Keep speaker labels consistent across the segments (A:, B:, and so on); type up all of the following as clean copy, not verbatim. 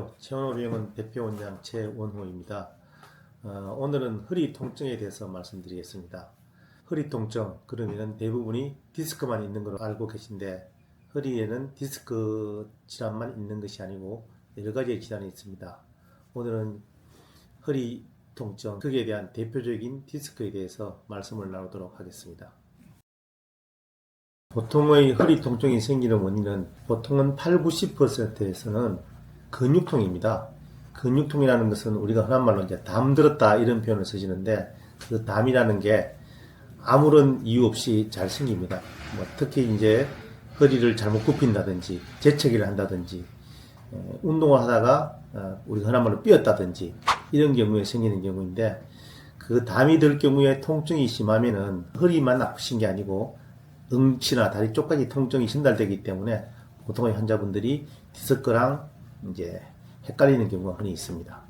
A: 안녕하세요. 체온호병원 대표원장 최원호입니다. 오늘은 허리 통증에 대해서 말씀드리겠습니다. 허리 통증, 그러면 대부분이 디스크만 있는 걸로 알고 계신데 허리에는 디스크 질환만 있는 것이 아니고 여러 가지의 질환이 있습니다. 오늘은 허리 통증, 거기에 대한 대표적인 디스크에 대해서 말씀을 나누도록 하겠습니다. 보통의 허리 통증이 생기는 원인은 보통은 80~90%에서는 근육통입니다. 근육통이라는 것은 우리가 흔한 말로 이제 담 들었다 이런 표현을 쓰시는데 그 담이라는 게 아무런 이유 없이 잘 생깁니다. 특히 이제 허리를 잘못 굽힌다든지 재채기를 한다든지 운동을 하다가 우리가 흔한 말로 삐었다든지 이런 경우에 생기는 경우인데 그 담이 들 경우에 통증이 심하면은 허리만 아프신 게 아니고 응치나 다리 쪽까지 통증이 전달되기 때문에 보통의 환자분들이 디스크랑 이제 헷갈리는 경우가 흔히 있습니다.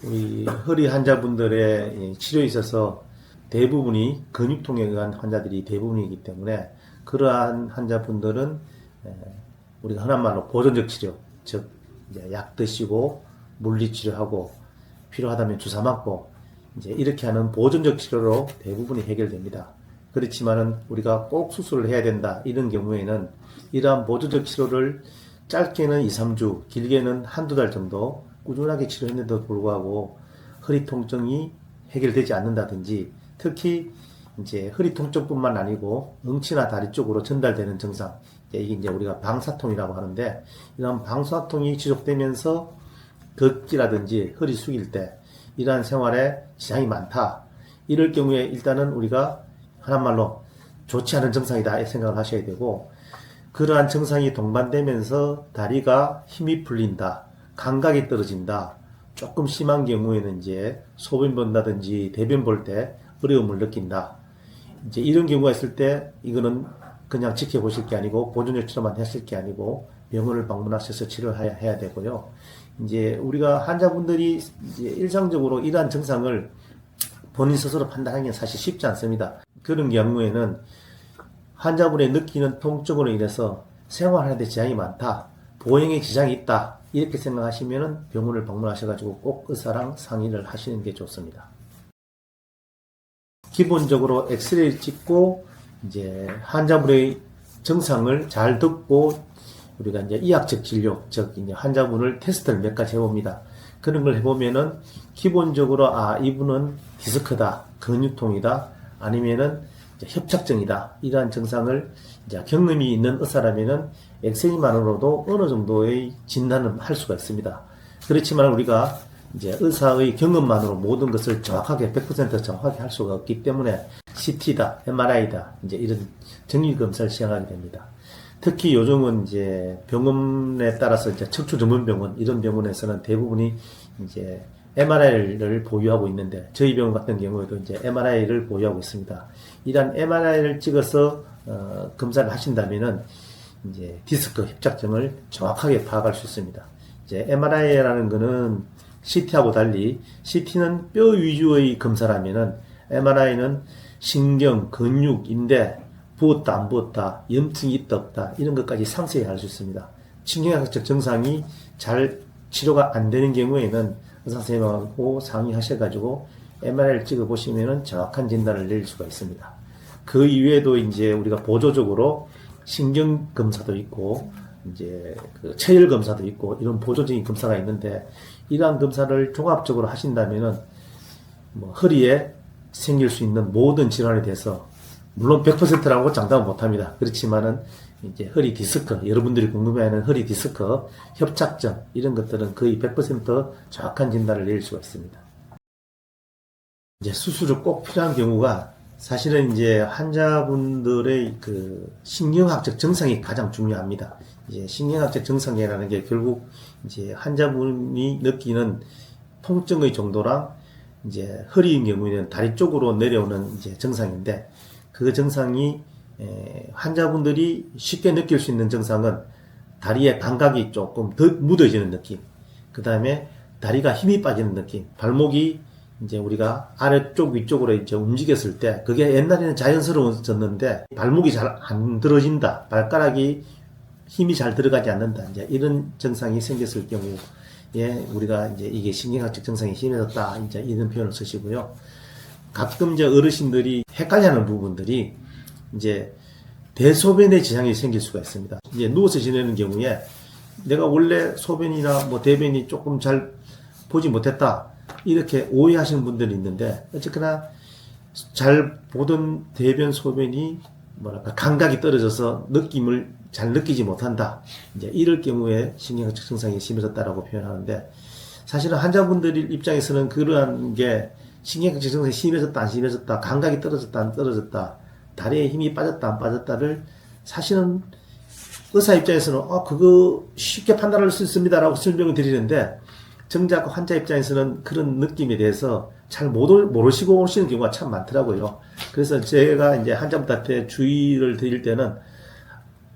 A: 우리 허리 환자분들의 치료에 있어서 대부분이 근육통에 의한 환자들이 대부분이기 때문에 그러한 환자분들은 우리가 흔한 말로 보존적 치료, 즉 이제 약 드시고 물리치료하고 필요하다면 주사 맞고 이제 이렇게 하는 보존적 치료로 대부분이 해결됩니다. 그렇지만은 우리가 꼭 수술을 해야 된다 이런 경우에는 이러한 보조적 치료를 짧게는 2~3주, 길게는 한두 달 정도 꾸준하게 치료했는데도 불구하고 허리 통증이 해결되지 않는다든지 특히 이제 허리 통증뿐만 아니고 응치나 다리 쪽으로 전달되는 증상, 이게 이제 우리가 방사통이라고 하는데 이런 방사통이 지속되면서 걷기라든지 허리 숙일 때 이러한 생활에 지장이 많다. 이럴 경우에 일단은 우리가 흔한 말로 좋지 않은 증상이다 생각을 하셔야 되고 그러한 증상이 동반되면서 다리가 힘이 풀린다, 감각이 떨어진다, 조금 심한 경우에는 이제 소변 본다든지 대변 볼 때 어려움을 느낀다. 이제 이런 경우가 있을 때 이거는 그냥 지켜보실 게 아니고 보존적 치료만 하실 게 아니고 병원을 방문하셔서 치료를 해야 되고요. 이제 우리가 환자분들이 이제 일상적으로 이러한 증상을 본인 스스로 판단하기는 사실 쉽지 않습니다. 그런 경우에는 환자분의 느끼는 통증으로 인해서 생활하는데 지장이 많다, 보행에 지장이 있다 이렇게 생각하시면 병원을 방문하셔가지고 꼭 의사랑 상의를 하시는 게 좋습니다. 기본적으로 엑스레이를 찍고 이제 환자분의 증상을 잘 듣고 우리가 이제 이학적 진료, 즉 이제 환자분을 테스트를 몇 가지 해봅니다. 그런 걸 해보면은 기본적으로 이분은 디스크다, 근육통이다, 아니면은 협착증이다 이러한 증상을 이제 경험이 있는 의사라면은 엑스레이만으로도 어느 정도의 진단을 할 수가 있습니다. 그렇지만 우리가 이제 의사의 경험만으로 모든 것을 정확하게 100% 정확하게 할 수가 없기 때문에 CT다, MRI다 이제 이런 정밀 검사를 시행하게 됩니다. 특히 요즘은 이제 병원에 따라서 이제 척추 전문 병원 이런 병원에서는 대부분이 이제 MRI를 보유하고 있는데 저희 병원 같은 경우에도 이제 MRI를 보유하고 있습니다. 이러한 MRI를 찍어서 검사를 하신다면은 이제 디스크 협착증을 정확하게 파악할 수 있습니다. 이제 MRI라는 거는 CT하고 달리 CT는 뼈 위주의 검사라면은 MRI는 신경, 근육, 인대 부었다 안 부었다, 염증이 있다 없다 이런 것까지 상세히 알 수 있습니다. 신경학적 증상이 잘 치료가 안 되는 경우에는 의사 선생님하고 상의하셔가지고 MRI를 찍어보시면은 정확한 진단을 내릴 수가 있습니다. 그 이외에도 이제 우리가 보조적으로 신경 검사도 있고 이제 그 체열 검사도 있고 이런 보조적인 검사가 있는데 이러한 검사를 종합적으로 하신다면은 허리에 생길 수 있는 모든 질환에 대해서 물론 100%라고 장담은 못합니다. 그렇지만은 이제 허리 디스크, 여러분들이 궁금해하는 허리 디스크, 협착증 이런 것들은 거의 100% 정확한 진단을 내릴 수가 있습니다. 이제 수술을 꼭 필요한 경우가 사실은 이제 환자분들의 그 신경학적 증상이 가장 중요합니다. 이제 신경학적 증상이라는 게 결국 이제 환자분이 느끼는 통증의 정도랑 이제 허리인 경우에는 다리 쪽으로 내려오는 이제 증상인데 그 증상이 환자분들이 쉽게 느낄 수 있는 증상은 다리의 감각이 조금 더 무뎌지는 느낌, 그 다음에 다리가 힘이 빠지는 느낌, 발목이 이제 우리가 아래쪽 위쪽으로 이제 움직였을 때 그게 옛날에는 자연스러워졌는데 발목이 잘 안 들어진다, 발가락이 힘이 잘 들어가지 않는다. 이제 이런 증상이 생겼을 경우에 우리가 이제 이게 신경학적 증상이 심해졌다. 이제 이런 표현을 쓰시고요. 가끔 이제 어르신들이 헷갈려하는 부분들이 이제 대소변에 지장이 생길 수가 있습니다. 이제 누워서 지내는 경우에 내가 원래 소변이나 뭐 대변이 조금 잘 보지 못했다. 이렇게 오해하시는 분들이 있는데, 어쨌거나 잘 보던 대변 소변이 뭐랄까 감각이 떨어져서 느낌을 잘 느끼지 못한다. 이제 이럴 경우에 신경학적 증상이 심해졌다라고 표현하는데, 사실은 환자분들 입장에서는 그러한 게 신경학적 증상이 심해졌다 안 심해졌다, 감각이 떨어졌다 안 떨어졌다, 다리에 힘이 빠졌다 안 빠졌다를 사실은 의사 입장에서는 그거 쉽게 판단할 수 있습니다라고 설명을 드리는데, 정작 환자 입장에서는 그런 느낌에 대해서 잘 모르시고 오시는 경우가 참 많더라고요. 그래서 제가 이제 환자분들한테 주의를 드릴 때는,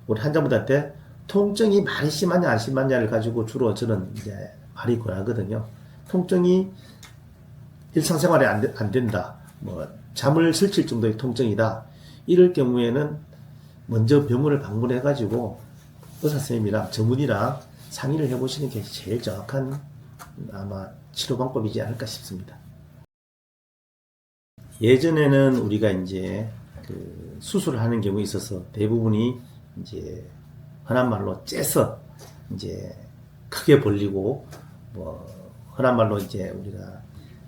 A: 우리 환자분들한테 통증이 많이 심하냐 안 심하냐를 가지고 주로 저는 이제 말이 권하거든요. 통증이 일상생활에 안 된다, 뭐 잠을 설칠 정도의 통증이다, 이럴 경우에는 먼저 병원을 방문해 가지고 의사 선생님이랑 전문의랑 상의를 해보시는 게 제일 정확한 아마 치료 방법이지 않을까 싶습니다. 예전에는 우리가 이제 그 수술을 하는 경우에 있어서 대부분이 이제 흔한 말로 째서 이제 크게 벌리고, 뭐 흔한 말로 이제 우리가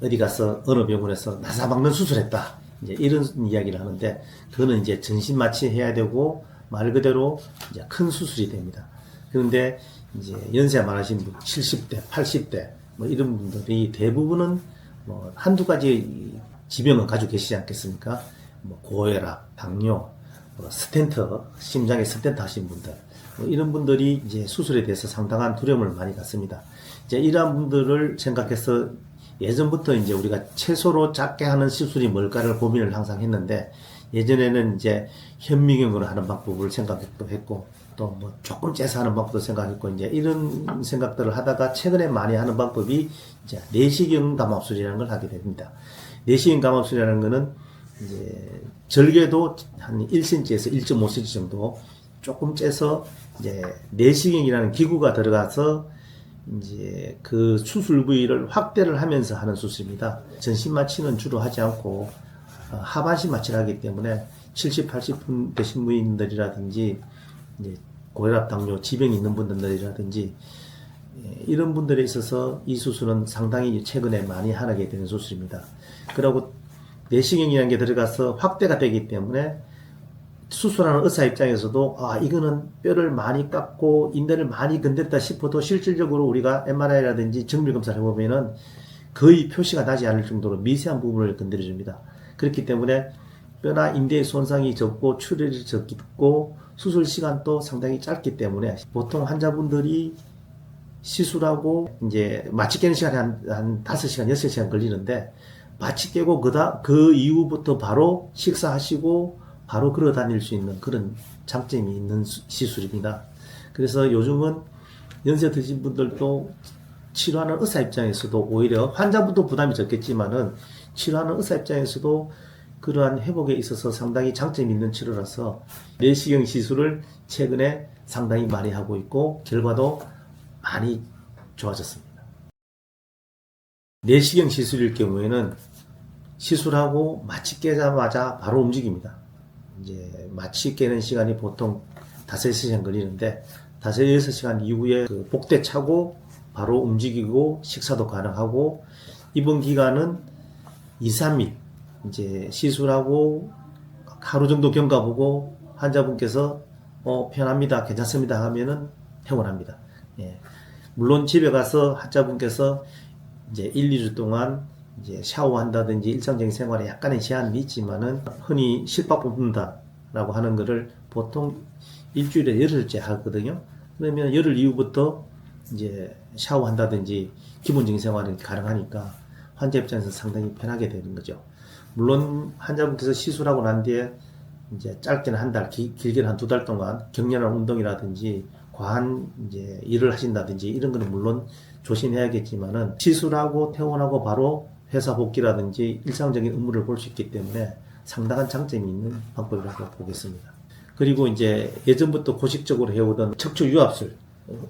A: 어디 가서 어느 병원에서 나사 막는 수술했다, 이제 이런 이야기를 하는데, 그거는 이제 전신 마취해야 되고 말 그대로 이제 큰 수술이 됩니다. 그런데 이제 연세 많으신 분, 70대, 80대 뭐 이런 분들이 대부분은 뭐 한두 가지 지병은 가지고 계시지 않겠습니까? 뭐 고혈압, 당뇨, 뭐 스텐트, 심장에 스텐트 하신 분들, 뭐 이런 분들이 이제 수술에 대해서 상당한 두려움을 많이 갖습니다. 이제 이러한 분들을 생각해서 예전부터 이제 우리가 최소로 작게 하는 시술이 뭘까를 고민을 항상 했는데, 예전에는 이제 현미경으로 하는 방법을 생각했고 했고, 또 뭐 조금 째서 하는 방법도 생각했고, 이제 이런 생각들을 하다가 최근에 많이 하는 방법이 이제 내시경 감압술이라는 걸 하게 됩니다. 내시경 감압술이라는 거는 이제 절개도 한 1cm에서 1.5cm 정도 조금 째서 이제 내시경이라는 기구가 들어가서 이제 그 수술 부위를 확대를 하면서 하는 수술입니다. 전신 마취는 주로 하지 않고 하반신 마취를 하기 때문에 70, 80분 되신 분들이라든지 이제 고혈압, 당뇨, 지병이 있는 분들이라든지 이런 분들에 있어서 이 수술은 상당히 최근에 많이 하게 되는 수술입니다. 그리고 내시경이라는 게 들어가서 확대가 되기 때문에 수술하는 의사 입장에서도 이거는 뼈를 많이 깎고 인대를 많이 건댔다 싶어도 실질적으로 우리가 MRI라든지 정밀 검사를 해보면은 거의 표시가 나지 않을 정도로 미세한 부분을 건드려 줍니다. 그렇기 때문에 뼈나 인대의 손상이 적고 출혈이 적고 수술 시간도 상당히 짧기 때문에 보통 환자분들이 시술하고 이제 마취 깨는 시간이 한 5시간, 6시간 걸리는데, 마취 깨고 그 이후부터 바로 식사하시고 바로 걸어 다닐 수 있는 그런 장점이 있는 시술입니다. 그래서 요즘은 연세 드신 분들도 치료하는 의사 입장에서도 오히려 환자분도 부담이 적겠지만은 치료하는 의사 입장에서도 그러한 회복에 있어서 상당히 장점이 있는 치료라서 내시경 시술을 최근에 상당히 많이 하고 있고 결과도 많이 좋아졌습니다. 내시경 시술일 경우에는 시술하고 마취 깨자마자 바로 움직입니다. 이제 마취 깨는 시간이 보통 5-6시간 걸리는데 5-6시간 이후에 그 복대 차고 바로 움직이고 식사도 가능하고, 입원 기간은 2-3일, 이제 시술하고 하루 정도 경과보고 환자분께서 편합니다, 괜찮습니다 하면은 퇴원합니다. 예. 물론 집에 가서 환자분께서 이제 1-2주 동안 이제 샤워한다든지 일상적인 생활에 약간의 제한이 있지만은 흔히 실밥 뽑는다라고 하는 거를 보통 일주일에 열흘째 하거든요. 그러면 열흘 이후부터 이제 샤워한다든지 기본적인 생활이 가능하니까 환자 입장에서 상당히 편하게 되는 거죠. 물론 환자분께서 시술하고 난 뒤에 이제 짧게는 한 달, 길게는 한 2달 동안 격렬한 운동이라든지 과한 이제 일을 하신다든지 이런 거는 물론 조심해야겠지만은 시술하고 퇴원하고 바로 회사 복귀라든지 일상적인 업무를 볼 수 있기 때문에 상당한 장점이 있는 방법이라고 보겠습니다. 그리고 이제 예전부터 고식적으로 해오던 척추 유압술,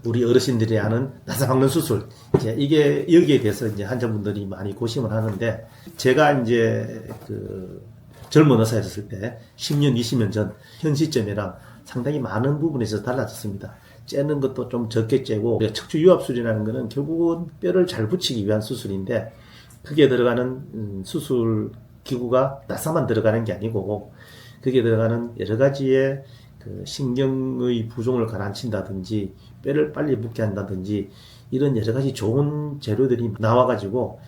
A: 우리 어르신들이 하는 나사박는 수술, 이제 이게 여기에 대해서 이제 환자분들이 많이 고심을 하는데, 제가 이제 그 젊은 의사였을 때 10년, 20년 전 현 시점이랑 상당히 많은 부분에서 달라졌습니다. 째는 것도 좀 적게 째고, 척추 유압술이라는 거는 결국은 뼈를 잘 붙이기 위한 수술인데, 그게 들어가는 수술 기구가 나사만 들어가는 게 아니고, 그게 들어가는 여러 가지의 그 신경의 부종을 가라앉힌다든지 뼈를 빨리 붙게 한다든지 이런 여러 가지 좋은 재료들이 나와가지고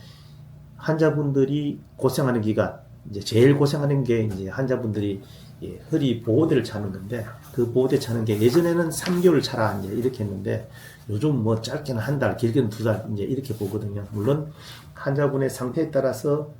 A: 환자분들이 고생하는 기간, 이제 제일 고생하는 게 이제 환자분들이 허리 보호대를 차는 건데, 그 보호대 차는 게 예전에는 3개월 차라 이제 이렇게 했는데 요즘 뭐 짧게는 한 달, 길게는 2달 이제 이렇게 보거든요. 물론 환자분의 상태에 따라서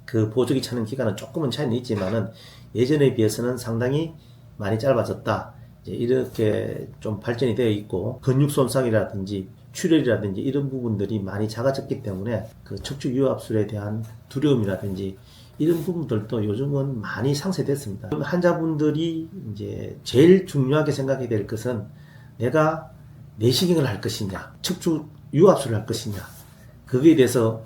A: 그 보조기 차는 기간은 조금은 차이는 있지만은 예전에 비해서는 상당히 많이 짧아졌다. 이제 이렇게 좀 발전이 되어 있고, 근육 손상이라든지 출혈이라든지 이런 부분들이 많이 작아졌기 때문에 그 척추 유압술에 대한 두려움이라든지 이런 부분들도 요즘은 많이 상쇄됐습니다. 환자분들이 이제 제일 중요하게 생각해야 될 것은 내가 내시경을 할 것이냐, 척추 유압술을 할 것이냐, 거기에 대해서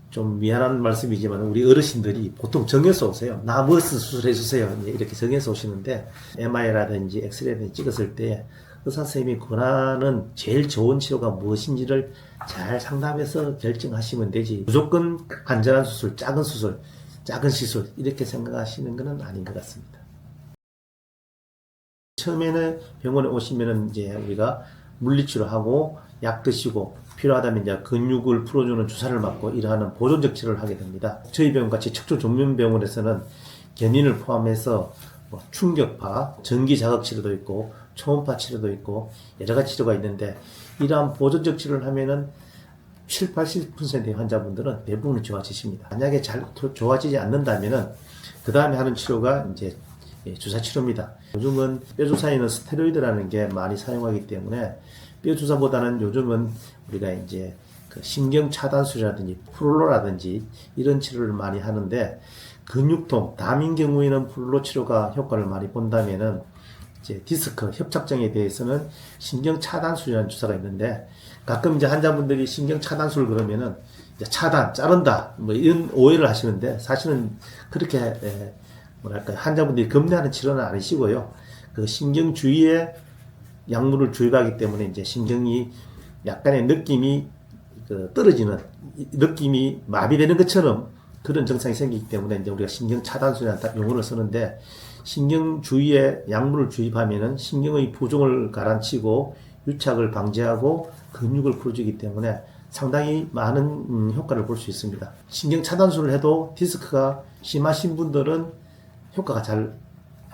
A: 좀 미안한 말씀이지만 우리 어르신들이 보통 정해서 오세요. 나 무엇을 수술해주세요. 이렇게 정해서 오시는데, MRI라든지 엑스레이를 찍었을 때 의사 선생님이 권하는 제일 좋은 치료가 무엇인지를 잘 상담해서 결정하시면 되지, 무조건 안전한 수술, 작은 수술, 작은 시술 이렇게 생각하시는 것은 아닌 것 같습니다. 처음에는 병원에 오시면은 이제 우리가 물리치료하고 약 드시고 필요하다면 이제 근육을 풀어주는 주사를 맞고 이러한 보존적 치료를 하게 됩니다. 저희 병원 같이 척추 전문 병원에서는 견인을 포함해서 뭐 충격파, 전기 자극 치료도 있고 초음파 치료도 있고 여러 가지 치료가 있는데, 이러한 보존적 치료를 하면은 7, 80%의 환자분들은 대부분 좋아지십니다. 만약에 잘 좋아지지 않는다면은 그 다음에 하는 치료가 이제 주사 치료입니다. 요즘은 뼈주사에는 스테로이드라는 게 많이 사용하기 때문에 뼈주사보다는 요즘은 우리가 이제 그 신경 차단술이라든지 프롤로라든지 이런 치료를 많이 하는데, 근육통, 담인 경우에는 프롤로 치료가 효과를 많이 본다면은 이제 디스크, 협착증에 대해서는 신경 차단술이라는 주사가 있는데, 가끔 이제 환자분들이 신경 차단술 그러면은 이제 차단, 자른다 뭐 이런 오해를 하시는데, 사실은 그렇게 뭐랄까 환자분들이 겁내하는 치료는 아니시고요. 그 신경 주위에 약물을 주입하기 때문에 이제 신경이 약간의 느낌이 떨어지는 느낌이 마비되는 것처럼 그런 증상이 생기기 때문에 이제 우리가 신경 차단술이라는 용어를 쓰는데, 신경 주위에 약물을 주입하면은 신경의 부종을 가라앉히고 유착을 방지하고 근육을 풀어주기 때문에 상당히 많은 효과를 볼 수 있습니다. 신경 차단술을 해도 디스크가 심하신 분들은 효과가 잘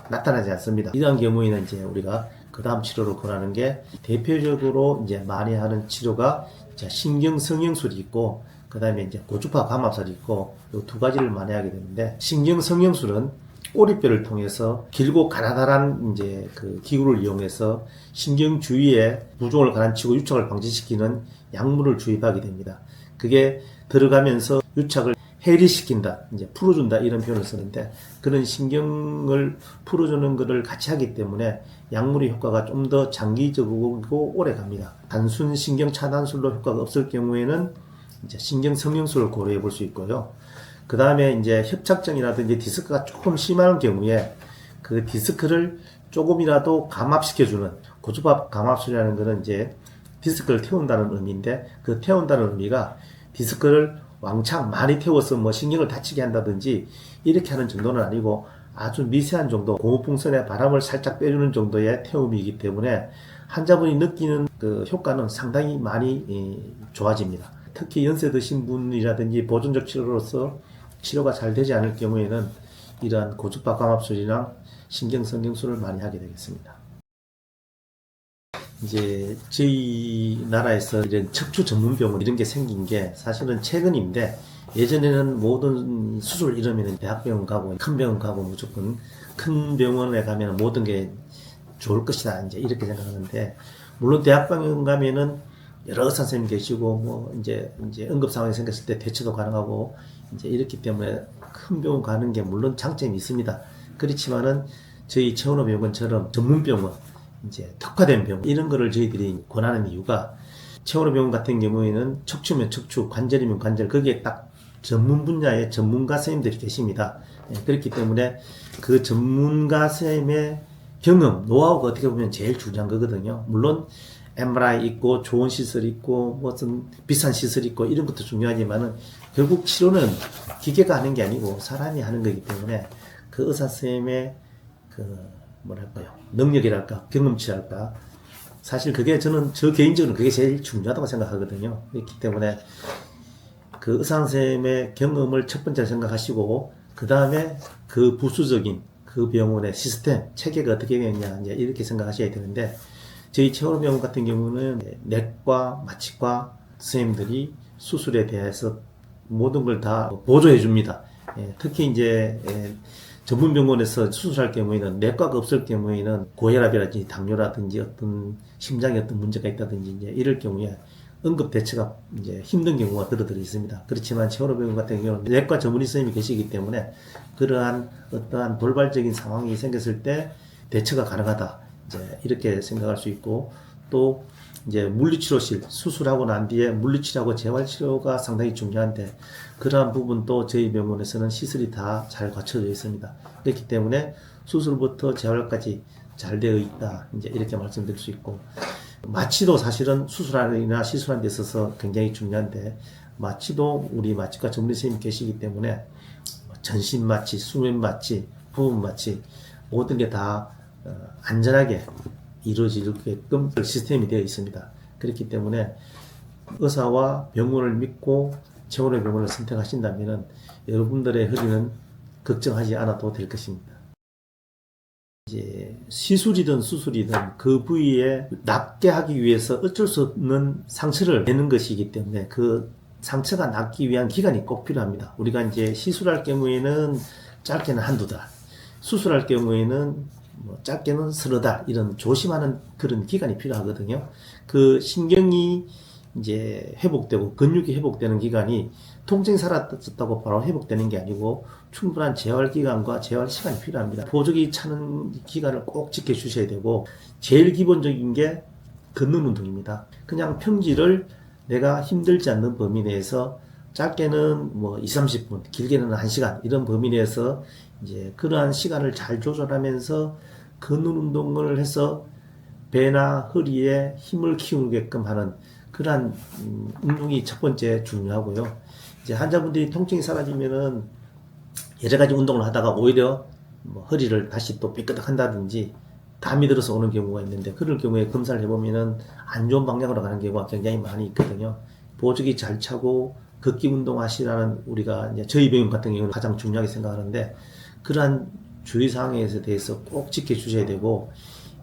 A: 나타나지 않습니다. 이러한 경우에는 이제 우리가 그 다음 치료를 권하는 게, 대표적으로 이제 많이 하는 치료가 이제 신경 성형술이 있고, 그 다음에 이제 고주파 감압술이 있고, 이 두 가지를 많이 하게 되는데, 신경 성형술은 꼬리뼈를 통해서 길고 가나다란 이제 그 기구를 이용해서 신경 주위에 부종을 가라앉히고 유착을 방지시키는 약물을 주입하게 됩니다. 그게 들어가면서 유착을 해리시킨다, 이제 풀어준다 이런 표현을 쓰는데, 그런 신경을 풀어주는 것을 같이 하기 때문에 약물의 효과가 좀 더 장기적이고 오래 갑니다. 단순 신경 차단술로 효과가 없을 경우에는 이제 신경 성형술을 고려해 볼 수 있고요. 그 다음에 이제 협착증이라든지 디스크가 조금 심한 경우에 그 디스크를 조금이라도 감압시켜주는 고주파 감압술이라는 것은 이제 디스크를 태운다는 의미인데, 그 태운다는 의미가 디스크를 왕창 많이 태워서 뭐 신경을 다치게 한다든지 이렇게 하는 정도는 아니고, 아주 미세한 정도, 고무풍선에 바람을 살짝 빼주는 정도의 태움이기 때문에 환자분이 느끼는 그 효과는 상당히 많이 좋아집니다. 특히 연세 드신 분이라든지 보존적 치료로서 치료가 잘 되지 않을 경우에는 이러한 고주파 감압술이나 신경성형술을 많이 하게 되겠습니다. 이제 저희 나라에서 이런 척추 전문 병원 이런 게 생긴 게 사실은 최근인데, 예전에는 모든 수술 이러면 대학병원 가고 큰 병원 가고 무조건 큰 병원에 가면 모든 게 좋을 것이다 이제 이렇게 생각하는데, 물론 대학병원 가면은 여러 의사 선생님 계시고 뭐 이제 응급 상황이 생겼을 때 대처도 가능하고 이제 이렇기 때문에 큰 병원 가는 게 물론 장점이 있습니다. 그렇지만은 저희 최원호 병원처럼 전문병원, 이제 특화된 병원, 이런 거를 저희들이 권하는 이유가 최원호 병원 같은 경우에는 척추면 척추, 관절이면 관절, 거기에 딱 전문 분야의 전문가 선생님들이 계십니다. 그렇기 때문에 그 전문가 선생님의 경험, 노하우가 어떻게 보면 제일 중요한 거거든요. 물론 MRI 있고 좋은 시설 있고 무슨 비싼 시설 있고 이런 것도 중요하지만은 결국 치료는 기계가 하는 게 아니고 사람이 하는 거기 때문에 그 의사 선생님의 그 뭐랄까요, 능력이랄까 경험치랄까, 사실 그게 저는 저 개인적으로 그게 제일 중요하다고 생각하거든요. 그렇기 때문에 그 의사 선생님의 경험을 첫 번째로 생각하시고 그 다음에 그 부수적인 그 병원의 시스템 체계가 어떻게 되느냐 이제 이렇게 생각하셔야 되는데, 저희 최원호 병원 같은 경우는 내과 마취과 선생님들이 수술에 대해서 모든 걸 다 보조해 줍니다. 특히 이제 전문 병원에서 수술할 경우에는 내과가 없을 경우에는 고혈압이라든지 당뇨라든지 어떤 심장에 어떤 문제가 있다든지 이제 이럴 경우에 응급 대처가 이제 힘든 경우가 들어들어 있습니다. 그렇지만 최원호 병원 같은 경우는 내과 전문의 선생님이 계시기 때문에 그러한 어떠한 돌발적인 상황이 생겼을 때 대처가 가능하다, 이제 이렇게 생각할 수 있고, 또 이제 물리치료실 수술하고 난 뒤에 물리치료하고 재활치료가 상당히 중요한데 그러한 부분도 저희 병원에서는 시설이 다 잘 갖춰져 있습니다. 그렇기 때문에 수술부터 재활까지 잘 되어 있다, 이제 이렇게 말씀드릴 수 있고, 마취도 사실은 수술이나 시술하는 데 있어서 굉장히 중요한데 마취도 우리 마취과 전문의 선생님이 계시기 때문에 전신 마취, 수면 마취, 부분 마취 모든 게 다 안전하게 이루어지게끔 시스템이 되어 있습니다. 그렇기 때문에 의사와 병원을 믿고 최원호 병원을 선택하신다면 여러분들의 허리는 걱정하지 않아도 될 것입니다. 이제 시술이든 수술이든 그 부위에 낫게 하기 위해서 어쩔 수 없는 상처를 내는 것이기 때문에 그 상처가 낫기 위한 기간이 꼭 필요합니다. 우리가 이제 시술할 경우에는 짧게는 한두 달, 수술할 경우에는 뭐 짧게는 서너 달, 이런 조심하는 그런 기간이 필요하거든요. 그 신경이 이제 회복되고 근육이 회복되는 기간이 통증이 사라졌다고 바로 회복되는 게 아니고 충분한 재활 기간과 재활 시간이 필요합니다. 보조기 차는 기간을 꼭 지켜주셔야 되고, 제일 기본적인 게 걷는 운동입니다. 그냥 평지를 내가 힘들지 않는 범위 내에서 짧게는 뭐 2, 30분, 길게는 1시간, 이런 범위 내에서 이제 그러한 시간을 잘 조절하면서 걷는 운동을 해서 배나 허리에 힘을 키우게끔 하는 그러한 운동이 첫 번째 중요하고요. 이제 환자분들이 통증이 사라지면은 여러 가지 운동을 하다가 오히려 뭐 허리를 다시 또 삐끗한다든지 담이 들어서 오는 경우가 있는데, 그럴 경우에 검사를 해보면은 안 좋은 방향으로 가는 경우가 굉장히 많이 있거든요. 보조기 잘 차고 걷기 운동 하시라는, 우리가 이제 저희 병원 같은 경우는 가장 중요하게 생각하는데 그러한 주의사항에 대해서 꼭 지켜주셔야 되고,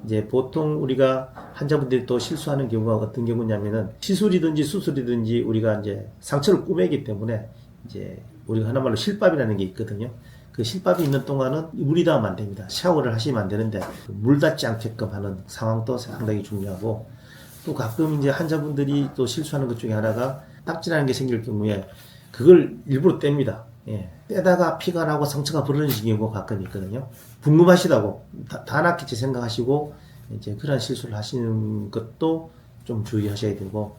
A: 이제 보통 우리가 환자분들이 또 실수하는 경우가 어떤 경우냐면은 시술이든지 수술이든지 우리가 이제 상처를 꾸매기 때문에 이제 우리가 하나말로 실밥이라는 게 있거든요. 그 실밥이 있는 동안은 물이 닿으면 안 됩니다. 샤워를 하시면 안 되는데 물 닿지 않게끔 하는 상황도 상당히 중요하고, 또 가끔 이제 환자분들이 또 실수하는 것 중에 하나가 딱지라는 게 생길 경우에 그걸 일부러 뗍니다. 떼다가 피가 나고 상처가 벌어지는 경우가 가끔 있거든요. 궁금하시다고 다 낫겠지 생각하시고 이제 그런 실수를 하시는 것도 좀 주의하셔야 되고,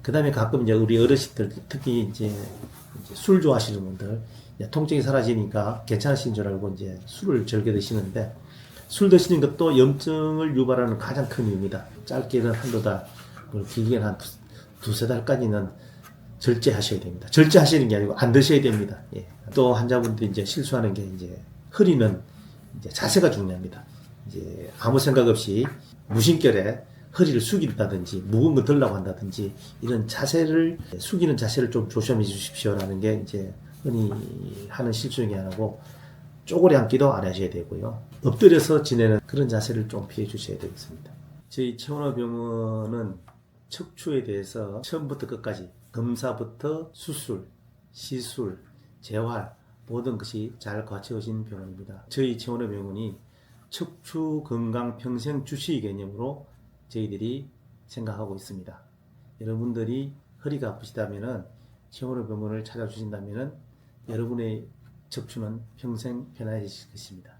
A: 그 다음에 가끔 이제 우리 어르신들, 특히 이제 술 좋아하시는 분들, 통증이 사라지니까 괜찮으신 줄 알고 이제 술을 즐겨 드시는데, 술 드시는 것도 염증을 유발하는 가장 큰 이유입니다. 짧게는 한두 달, 길게는 한 두세 달까지는 절제하셔야 됩니다. 절제하시는 게 아니고 안 드셔야 됩니다. 또 환자분들이 이제 실수하는 게 이제 허리는 이제 자세가 중요합니다. 이제 아무 생각 없이 무심결에 허리를 숙인다든지 무거운 거 들라고 한다든지 이런 자세를, 숙이는 자세를 좀 조심해 주십시오라는 게 이제 흔히 하는 실수 중에 하나고, 쪼그려 앉기도 안 하셔야 되고요. 엎드려서 지내는 그런 자세를 좀 피해 주셔야 되겠습니다. 저희 최원호 병원은 척추에 대해서 처음부터 끝까지 검사부터 수술, 시술, 재활 모든 것이 잘 갖춰진 병원입니다. 저희 최원호 병원이 척추 건강 평생 주시 개념으로 저희들이 생각하고 있습니다. 여러분들이 허리가 아프시다면은 최원호 병원을 찾아주신다면은 여러분의 척추는 평생 편안해지실 것입니다.